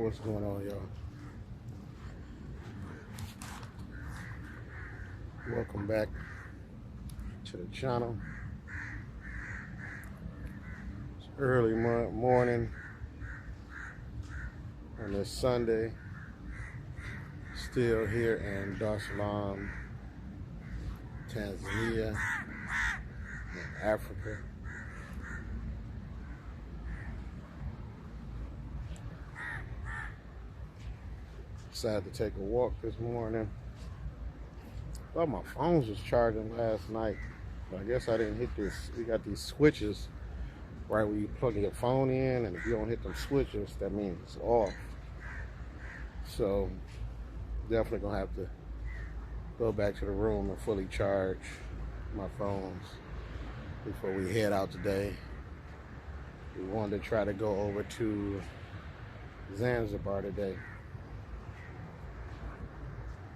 What's going on, y'all? Welcome back to the channel. It's early morning on this Sunday. Still here in Dar es Salaam, Tanzania, in Africa. Decided to take a walk this morning. Thought my phone was charging last night, but I guess I didn't hit this. We got these switches right where you plug your phone in, and if you don't hit them switches, that means it's off. So definitely gonna have to go back to the room and fully charge my phones before we head out today. We wanted to try to go over to Zanzibar today.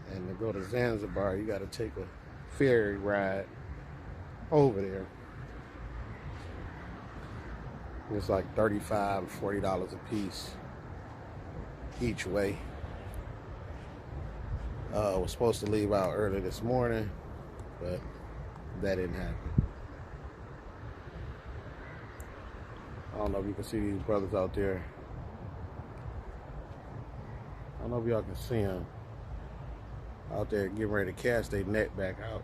And to go to Zanzibar, you got to take a ferry ride over there. It's like $35 or $40 a piece each way. Was supposed to leave out early this morning, but that didn't happen. I don't know if you can see these brothers out there. I don't know if y'all can see them out there getting ready to cast their net back out.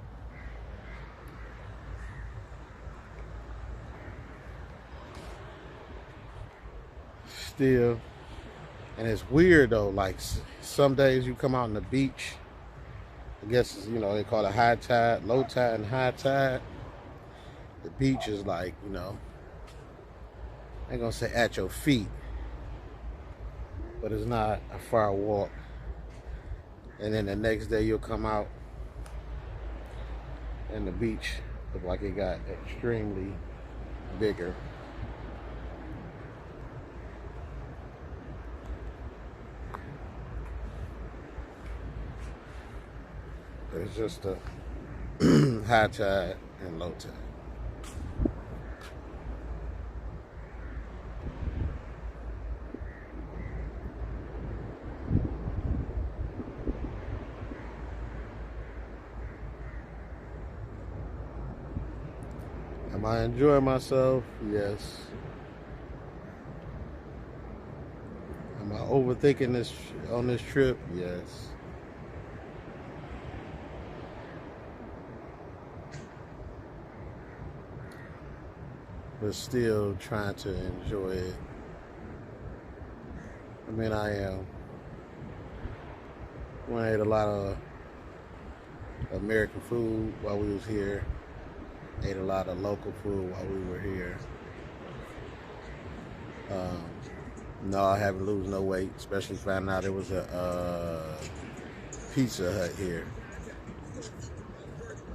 Still, and it's weird though, like some days you come out on the beach, I guess, you know, they call it high tide, low tide, and high tide. The beach is like, you know, I ain't gonna say at your feet, but it's not a far walk. And then the next day you'll come out and the beach look like it got extremely bigger. But it's just a high tide and low tide. Am I enjoying myself? Yes. Am I overthinking this on this trip? Yes. But still trying to enjoy it. I mean, I am. We ate a lot of American food while we was here. Ate a lot of local food while we were here. No, I haven't lose no weight, especially finding out there was a Pizza Hut here.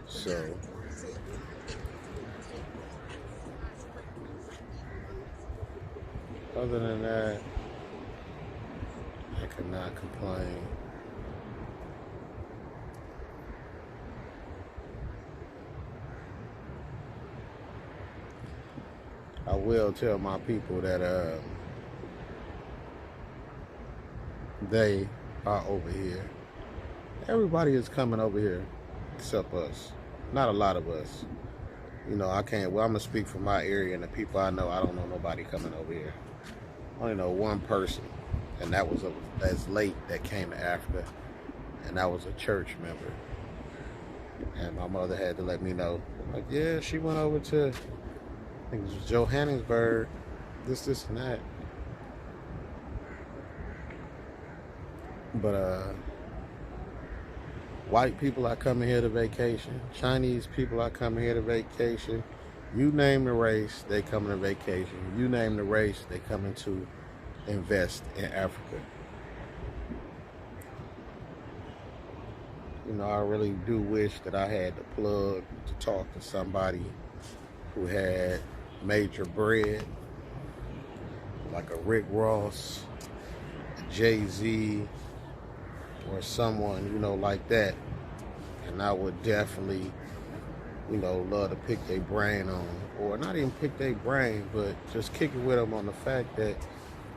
So other than that, I cannot complain. I will tell my people that they are over here. Everybody is coming over here except us. Not a lot of us. You know, I can't, well, I'm going to speak for my area and the people I know. I don't know nobody coming over here. I only know one person, and that was that's late that came to Africa, and that was a church member. And my mother had to let me know, like, yeah, she went over to, I think it was Johannesburg, this and that. But white people are coming here to vacation. Chinese people are coming here to vacation. You name the race, they coming to vacation. You name the race, they coming to invest in Africa. You know, I really do wish that I had the plug to talk to somebody who had major bread, like a Rick Ross, a Jay-Z, or someone, you know, like that. And I would definitely, you know, love to pick their brain on, or not even pick their brain, but just kick it with them on the fact that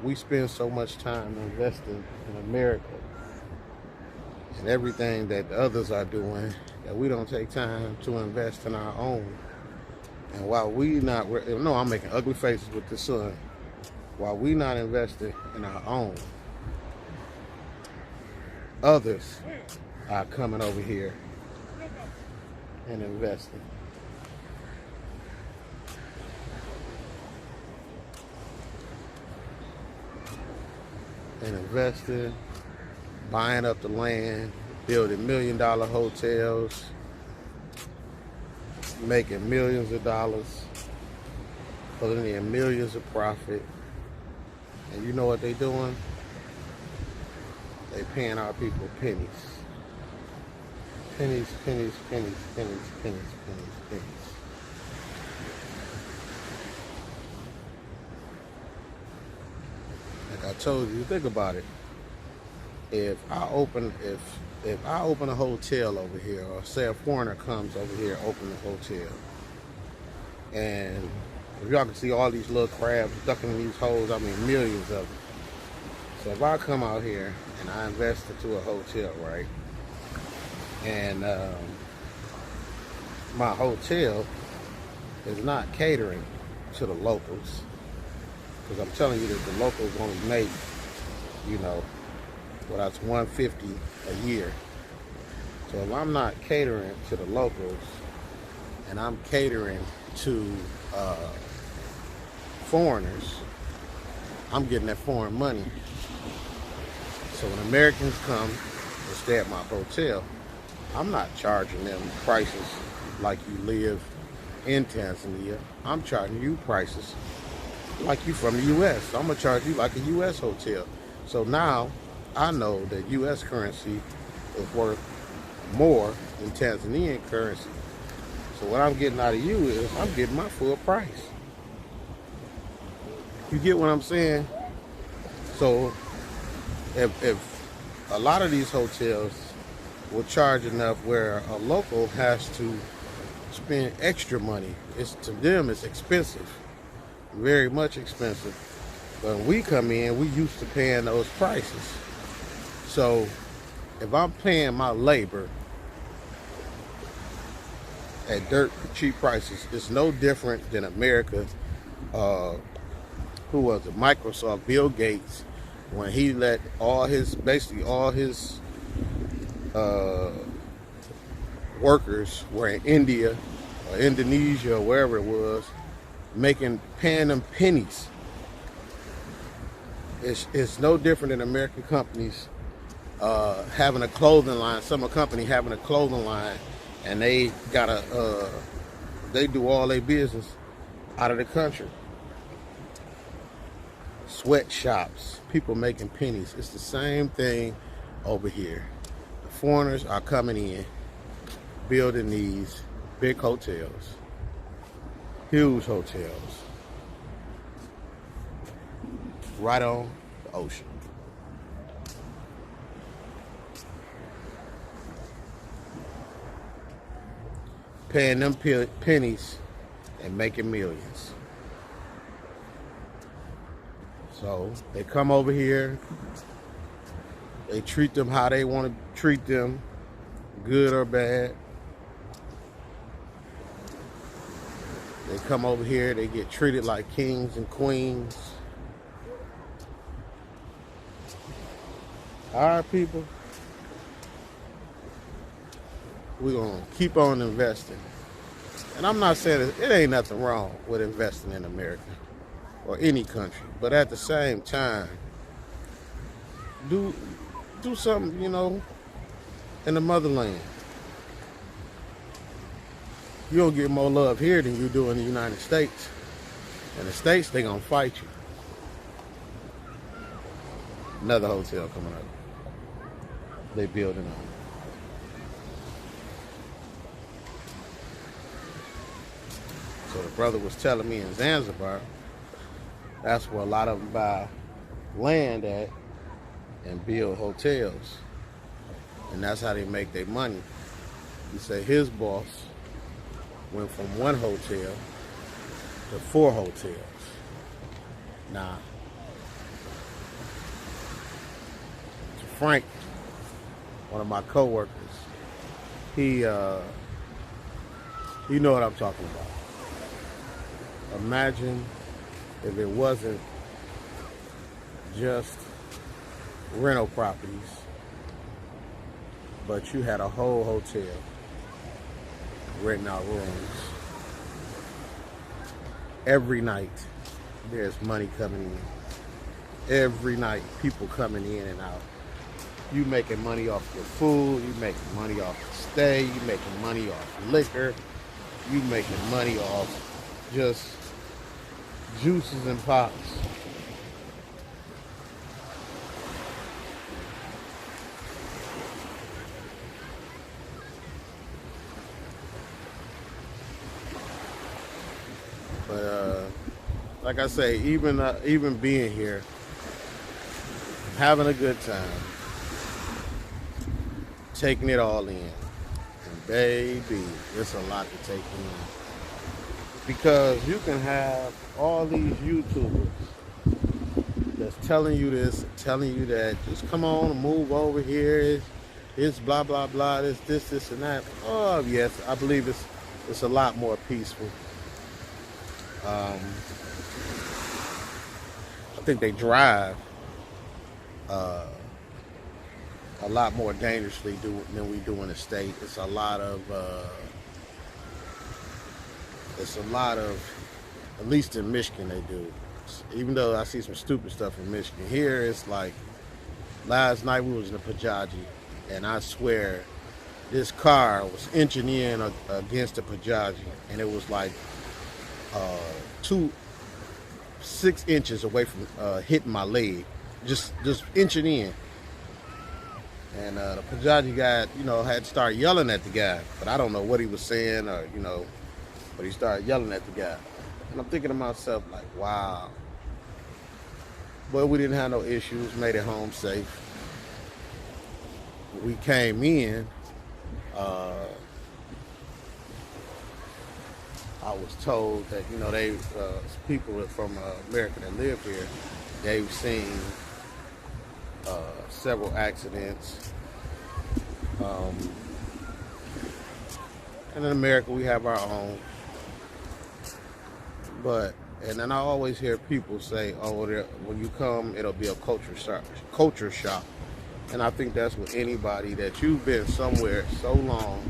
we spend so much time investing in America and everything that the others are doing that we don't take time to invest in our own. And while we not, no, I'm making ugly faces with the sun. While we not investing in our own, others are coming over here and investing. And investing, buying up the land, building $1 million hotels, making millions of dollars, pulling in millions of profit. And you know what they doing? They paying our people pennies. Pennies, pennies, pennies, pennies, pennies, pennies, pennies. Like I told you, think about it. If I open a hotel over here, or say a foreigner comes over here, open a hotel, and if y'all can see all these little crabs ducking in these holes, I mean millions of them. So if I come out here and I invest into a hotel, right, and my hotel is not catering to the locals, because I'm telling you that the locals only make, you know, well, that's $150 a year. So if I'm not catering to the locals and I'm catering to foreigners, I'm getting that foreign money. So when Americans come and stay at my hotel, I'm not charging them prices like you live in Tanzania. I'm charging you prices like you from the U.S. So I'm going to charge you like a U.S. hotel. So now I know that U.S. currency is worth more than Tanzanian currency. So what I'm getting out of you is I'm getting my full price. You get what I'm saying? So if a lot of these hotels will charge enough where a local has to spend extra money, to them it's expensive, very much expensive. But when we come in, we used to paying those prices. So if I'm paying my labor at dirt cheap prices, it's no different than America. Who was it? Microsoft, Bill Gates, when he let basically all his workers were in India or Indonesia or wherever it was, paying them pennies. It's no different than American companies having a clothing line. Some company having a clothing line, and they they do all their business out of the country. Sweatshops, people making pennies. It's the same thing over here. The foreigners are coming in, building these big hotels, huge hotels, right on the ocean. Paying them pennies and making millions. So they come over here, they treat them how they want to treat them, good or bad. They come over here, they get treated like kings and queens. Our people, we're going to keep on investing. And I'm not saying it ain't nothing wrong with investing in America or any country, but at the same time, do something, you know, in the motherland. You don't get more love here than you do in the United States. In the States, they gonna fight you. Another hotel coming up. They building on. So the brother was telling me in Zanzibar, that's where a lot of them buy land at and build hotels. And that's how they make their money. He said his boss went from one hotel to 4 hotels. Now, Frank, one of my coworkers, he you know what I'm talking about. Imagine if it wasn't just rental properties, but you had a whole hotel renting out rooms. Every night there's money coming in. Every night people coming in and out. You making money off your food, you making money off the stay, you making money off liquor, you making money off just juices and pops. But like I say, even being here, having a good time, taking it all in, and baby, it's a lot to take in. Because you can have all these YouTubers that's telling you this, telling you that, just come on and move over here. It's blah blah blah. This and that. Oh yes, I believe it's a lot more peaceful. I think they drive a lot more dangerously than we do in the state. It's a lot of, at least in Michigan they do. Even though I see some stupid stuff in Michigan, here it's like, last night we was in a Pajaji, and I swear this car was inching in against the Pajaji, and it was like 6 inches away from hitting my leg, just inching in. And the Pajaji guy, had to start yelling at the guy, but I don't know what he was saying, or but he started yelling at the guy. And I'm thinking to myself, like, wow. But we didn't have no issues, made it home safe. We came in, I was told that, they people from America that live here, they've seen several accidents. And in America we have our own. And then I always hear people say, oh, when you come, it'll be a culture shock. And I think that's with anybody, that you've been somewhere so long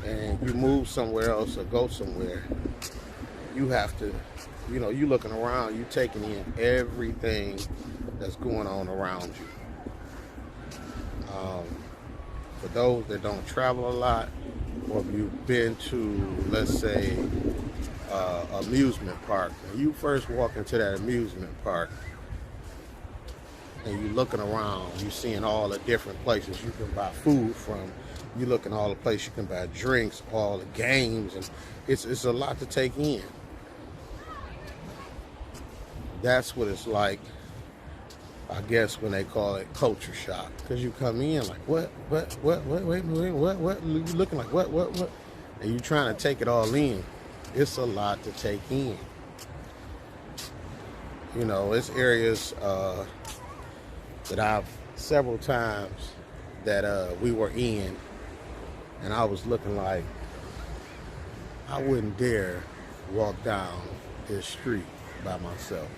and you move somewhere else or go somewhere, you have to, you looking around, you taking in everything that's going on around you. For those that don't travel a lot, or if you've been to, let's say, amusement park, when you first walk into that amusement park and you're looking around, you're seeing all the different places you can buy food from, you looking all the places you can buy drinks, all the games, and it's a lot to take in. That's what it's like, I guess, when they call it culture shock, because you come in like, what, wait, you looking like, what, and you trying to take it all in. It's a lot to take in. It's areas that I've several times that we were in, and I was looking like, I wouldn't dare walk down this street by myself.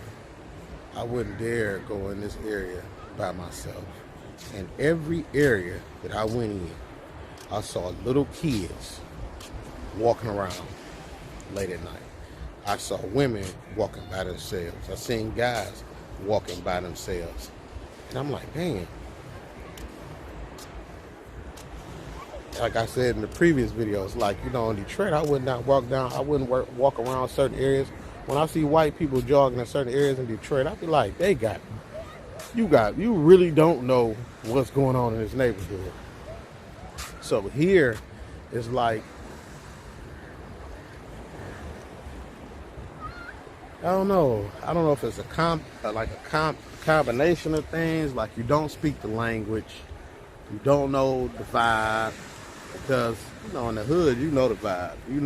I wouldn't dare go in this area by myself. And every area that I went in, I saw little kids walking around late at night. I saw women walking by themselves. I seen guys walking by themselves. And I'm like, man. Like I said in the previous videos, like, in Detroit, I would not walk down, I wouldn't walk around certain areas. When I see white people jogging in certain areas in Detroit, I'd be like, you really don't know what's going on in this neighborhood. So here, it's like, I don't know if it's a combination of things, like you don't speak the language, you don't know the vibe, because, in the hood, you know the vibe, you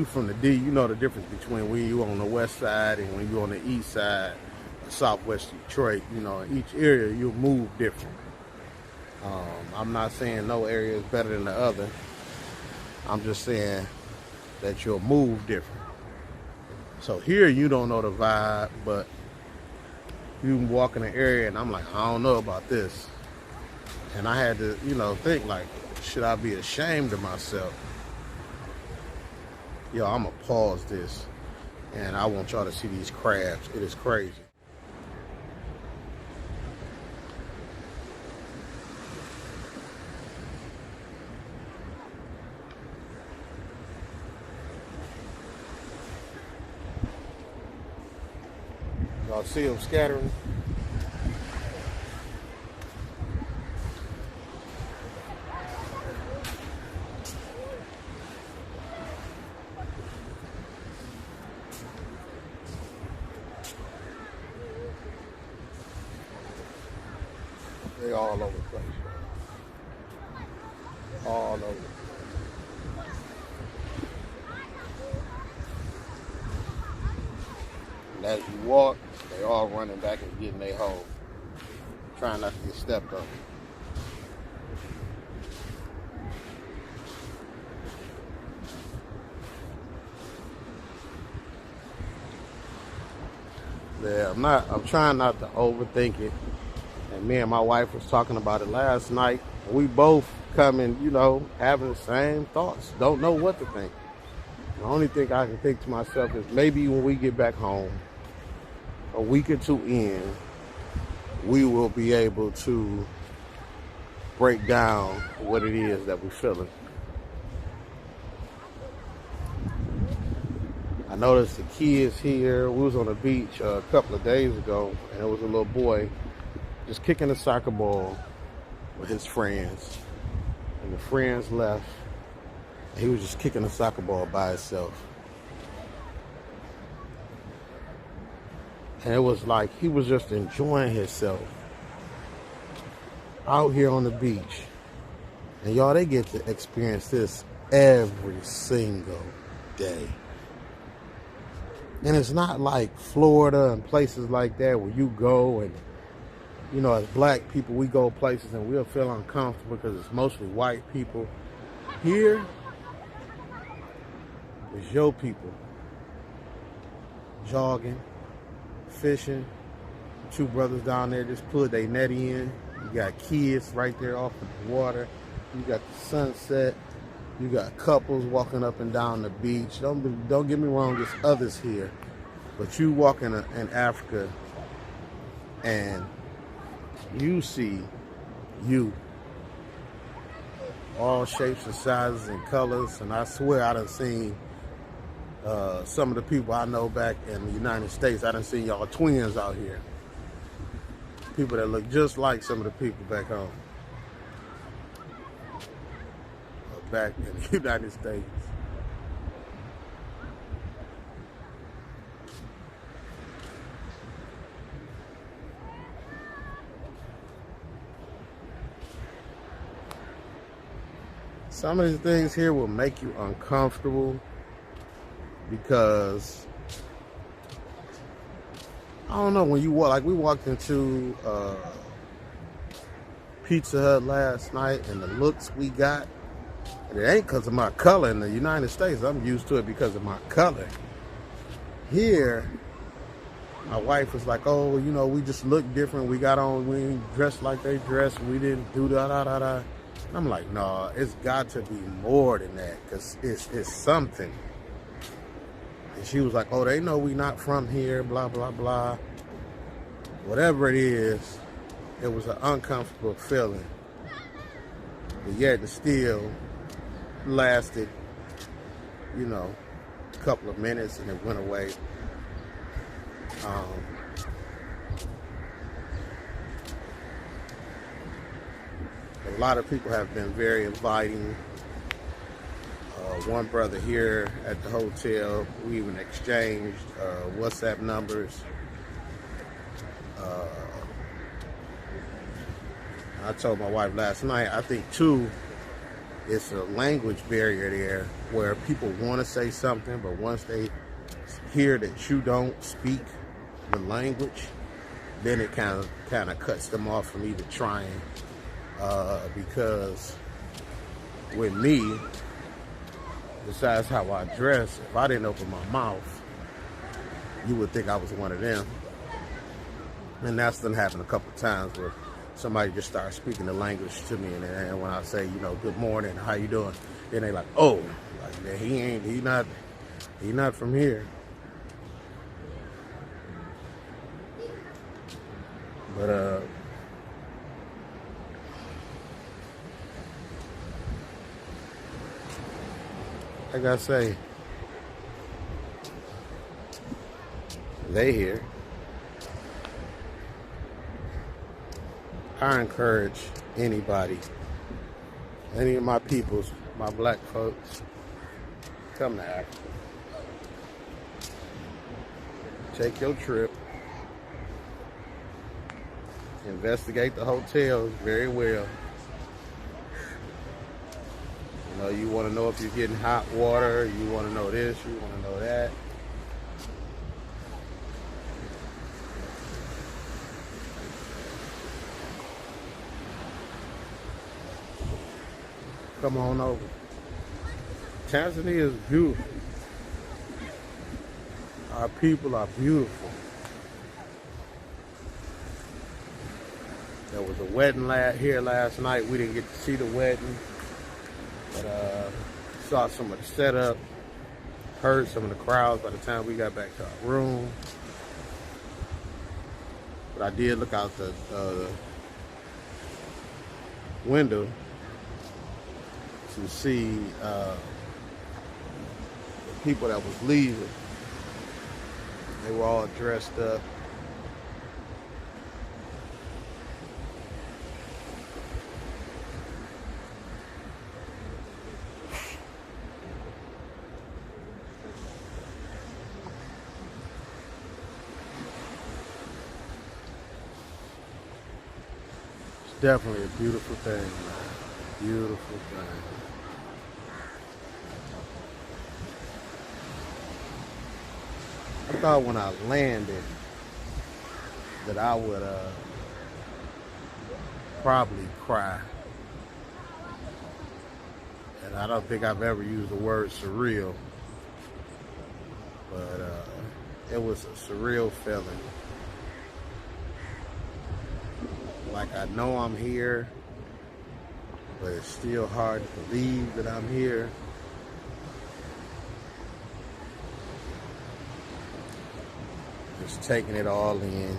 from the D, you know the difference between when you on the west side and when you on the east side, Southwest Detroit, you know, in each area you'll move different. I'm not saying no area is better than the other. I'm just saying that you'll move different. So here you don't know the vibe, but you can walk in an area and I'm like, I don't know about this. And I had to, you know, think like, should I be ashamed of myself? Yo, I'm gonna pause this and I want y'all to see these crabs. It is crazy. Y'all see them scattering? They all over the place. All over. And as you walk, they all running back and getting their hole. Trying not to get stepped on. Yeah, I'm trying not to overthink it. And me and my wife was talking about it last night. We both coming, you know, having the same thoughts. Don't know what to think. The only thing I can think to myself is maybe when we get back home, a week or two in, we will be able to break down what it is that we're feeling. I noticed the kids here. We was on the beach a couple of days ago, and there was a little boy just kicking a soccer ball with his friends. And the friends left, and he was just kicking a soccer ball by himself. And it was like he was just enjoying himself out here on the beach. And y'all, they get to experience this every single day. And it's not like Florida and places like that where you go and, you know, as black people, we go places and we'll feel uncomfortable because it's mostly white people. Here, it's your people. Jogging, fishing. Two brothers down there just put their net in. You got kids right there off of the water. You got the sunset. You got couples walking up and down the beach. Don't get me wrong, there's others here. But you walk in Africa and you see you. All shapes and sizes and colors. And I swear I done seen some of the people I know back in the United States. I done seen y'all twins out here. People that look just like some of the people back home. Back in the United States. Some of these things here will make you uncomfortable because I don't know, when you walk, like we walked into Pizza Hut last night and the looks we got. It ain't because of my color in the United States. I'm used to it because of my color. Here, my wife was like, oh, you know, we just look different. We got on, we ain't dressed like they dressed. We didn't do da-da-da-da. And I'm like, no, it's got to be more than that because it's something. And she was like, oh, they know we not from here, blah, blah, blah. Whatever it is, it was an uncomfortable feeling. But yet it still lasted, you know, a couple of minutes and it went away. A lot of people have been very inviting. One brother here at the hotel, we even exchanged WhatsApp numbers. I told my wife last night, I think too, it's a language barrier there where people want to say something, but once they hear that you don't speak the language, then it kind of cuts them off from even trying, because with me, besides how I dress, if I didn't open my mouth, you would think I was one of them. And that's done happened a couple of times where somebody just starts speaking the language to me, and when I say, good morning, how you doing, then they like, oh, like, he not from here. But like I say, they here. I encourage anybody, any of my peoples, my black folks, come to Africa. Take your trip. Investigate the hotels very well. You want to know if you're getting hot water. You want to know this. You want to know that. Come on over. Tanzania is beautiful. Our people are beautiful. There was a wedding here last night. We didn't get to see the wedding, but saw some of the setup, heard some of the crowds by the time we got back to our room. But I did look out the window to see the people that was leaving. They were all dressed up. It's definitely a beautiful thing, man. Beautiful thing. I thought when I landed that I would probably cry. And I don't think I've ever used the word surreal, but it was a surreal feeling. Like I know I'm here, but it's still hard to believe that I'm here. Just taking it all in.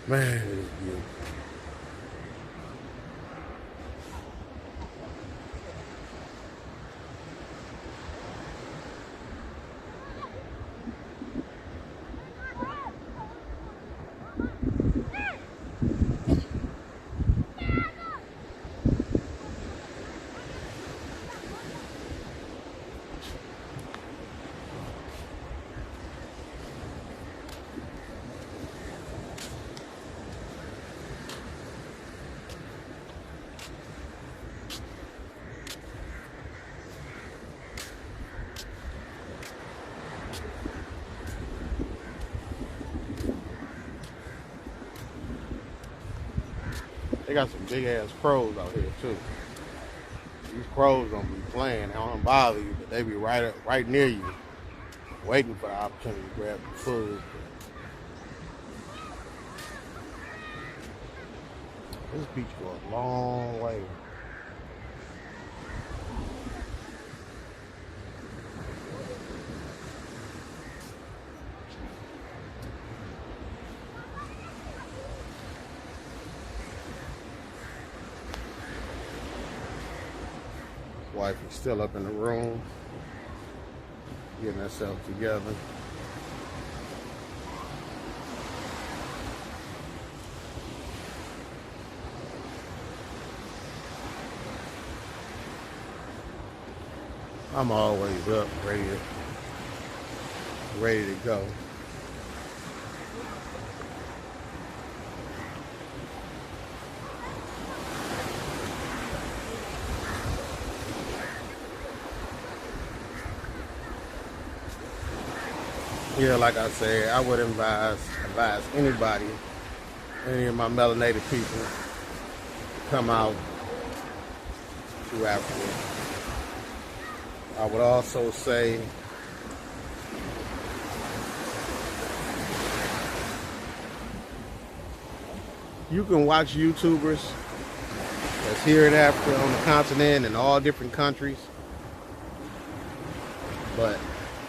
Man, it is beautiful. They got some big ass crows out here too. These crows don't be playing. They don't bother you, but they be right near you, waiting for the opportunity to grab the food. This beach goes a long way. Wife is still up in the room, getting herself together. I'm always up, ready to go. Yeah, like I said, I would advise anybody, any of my melanated people, to come out to Africa. I would also say you can watch YouTubers that's here in Africa, on the continent, in all different countries. But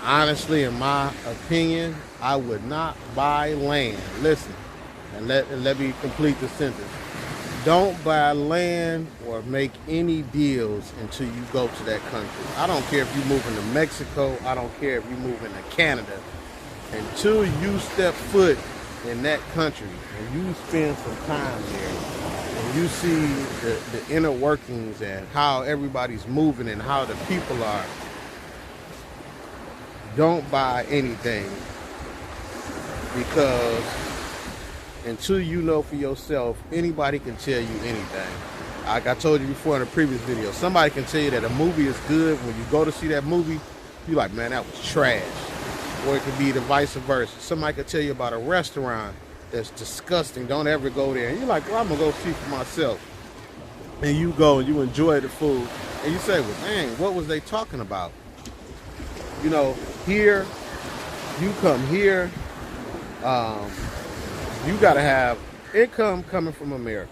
honestly, in my opinion, I would not buy land. Listen, and let me complete the sentence. Don't buy land or make any deals until you go to that country. I don't care if you're moving to Mexico. I don't care if you're moving to Canada. Until you step foot in that country and you spend some time there and you see the inner workings and how everybody's moving and how the people are, don't buy anything, because until you know for yourself, anybody can tell you anything. Like I told you before in a previous video, somebody can tell you that a movie is good. When you go to see that movie, you're like, man, that was trash. Or it could be the vice versa. Somebody could tell you about a restaurant that's disgusting. Don't ever go there. And you're like, well, I'm going to go see for myself. And you go and you enjoy the food. And you say, well, dang, what was they talking about? You know, here, you come here, you got to have income coming from America.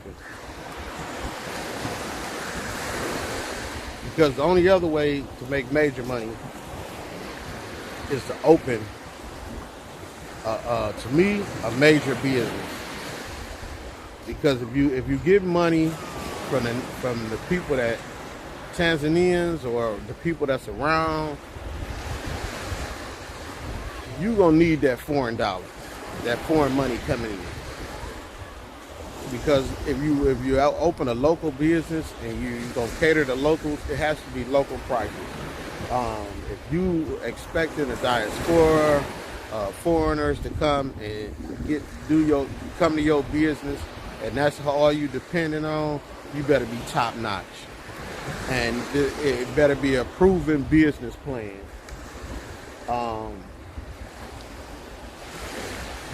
Because the only other way to make major money is to open, to me, a major business. Because if you get money from the people that Tanzanians or the people that's around, you gonna need that foreign dollar, that foreign money coming in. Because if you open a local business and you gonna cater to locals, it has to be local prices. If you expecting a diaspora, foreigners to come and come to your business, and that's all you depending on, you better be top notch, and it better be a proven business plan.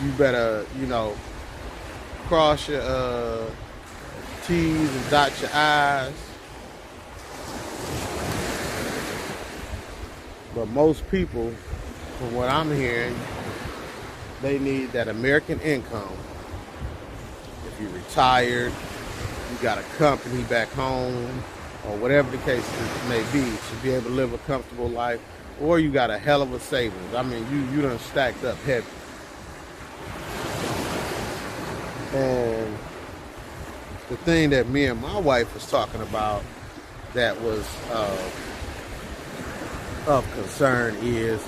You better, cross your T's and dot your I's. But most people, from what I'm hearing, they need that American income. If you're retired, you got a company back home, or whatever the case may be, to be able to live a comfortable life, or you got a hell of a savings. I mean, you done stacked up heavy. And the thing that me and my wife was talking about that was of concern is,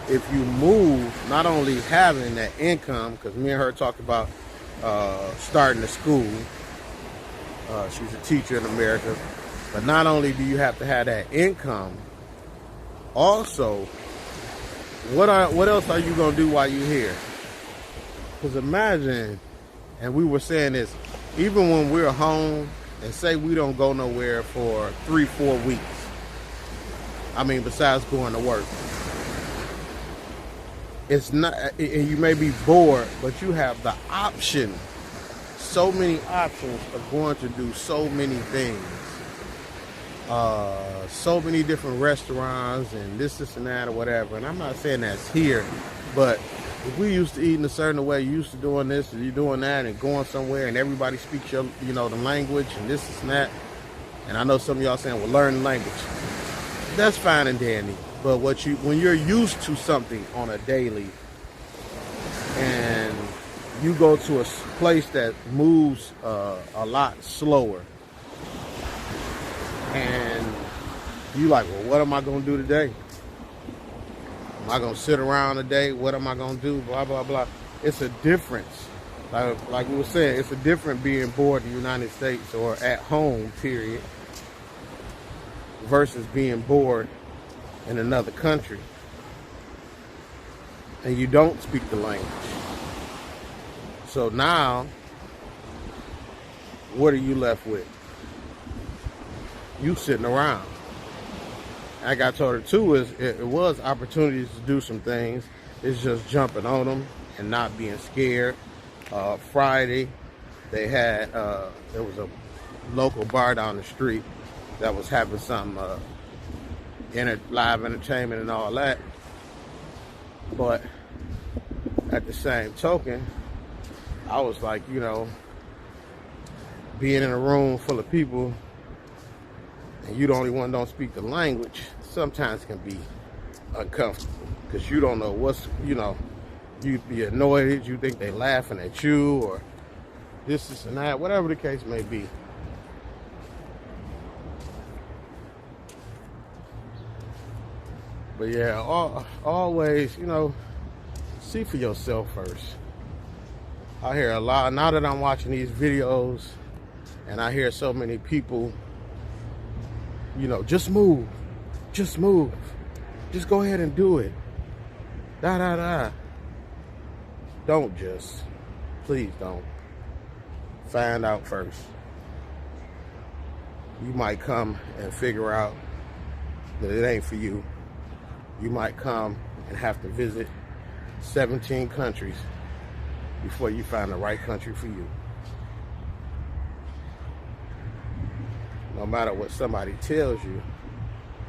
if you move, not only having that income, because me and her talked about starting a school. She's a teacher in America. But not only do you have to have that income, also, what else are you going to do while you're here? Because imagine, and we were saying this, even when we're home, and say we don't go nowhere for 3-4 weeks. I mean, besides going to work. It's not, and you may be bored, but you have the option, so many options of going to do so many things. So many different restaurants and this and that or whatever. And I'm not saying that's here, but if we used to eating a certain way, you used to doing this and you doing that and going somewhere and everybody speaks your, the language and this and that. And I know some of y'all saying, well, learn the language. That's fine and dandy. But when you're used to something on a daily and you go to a place that moves a lot slower, and you like, well, what am I going to do today? Am I going to sit around today? What am I going to do? Blah, blah, blah. It's a difference. Like we were saying, it's a different being bored in the United States or at home, period, versus being bored in another country and you don't speak the language. So now, what are you left with? You sitting around. Like I told her too, it was opportunities to do some things. It's just jumping on them and not being scared. Friday, they had there was a local bar down the street that was having some live entertainment and all that. But at the same token, I was like, you know, being in a room full of people and you the only one don't speak the language sometimes can be uncomfortable because you don't know what's, you know, you'd be annoyed, you think they laughing at you or this and that, whatever the case may be. But yeah, always, you know, see for yourself first. I hear a lot, now that I'm watching these videos and I hear so many people, you know, just move, just go ahead and do it. Don't just, please don't. Find out first. You might come and figure out that it ain't for you. You might come and have to visit 17 countries before you find the right country for you. No matter what somebody tells you,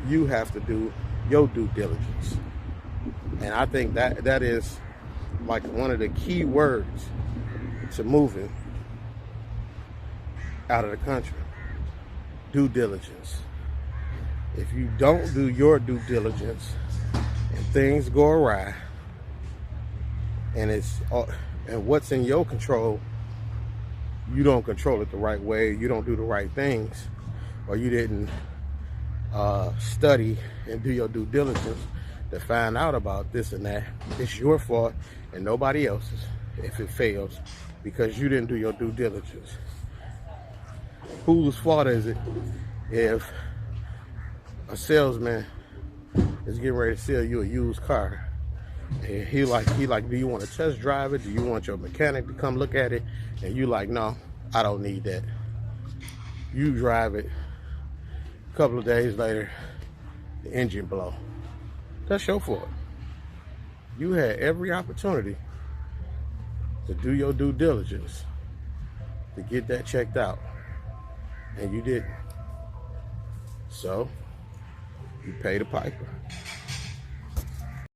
you have to do your due diligence. And I think that is like one of the key words to moving out of the country. Due diligence. If you don't do your due diligence and things go awry and what's in your control, you don't control it the right way, you don't do the right things, or you didn't study and do your due diligence to find out about this and that, it's your fault and nobody else's if it fails because you didn't do your due diligence. Whose fault is it if a salesman is getting ready to sell you a used car and he like, do you want to test drive it? Do you want your mechanic to come look at it? And you like, no, I don't need that. You drive it. A couple of days later, the engine blow. That's your fault. You had every opportunity to do your due diligence to get that checked out, and you didn't. So, you pay the piper.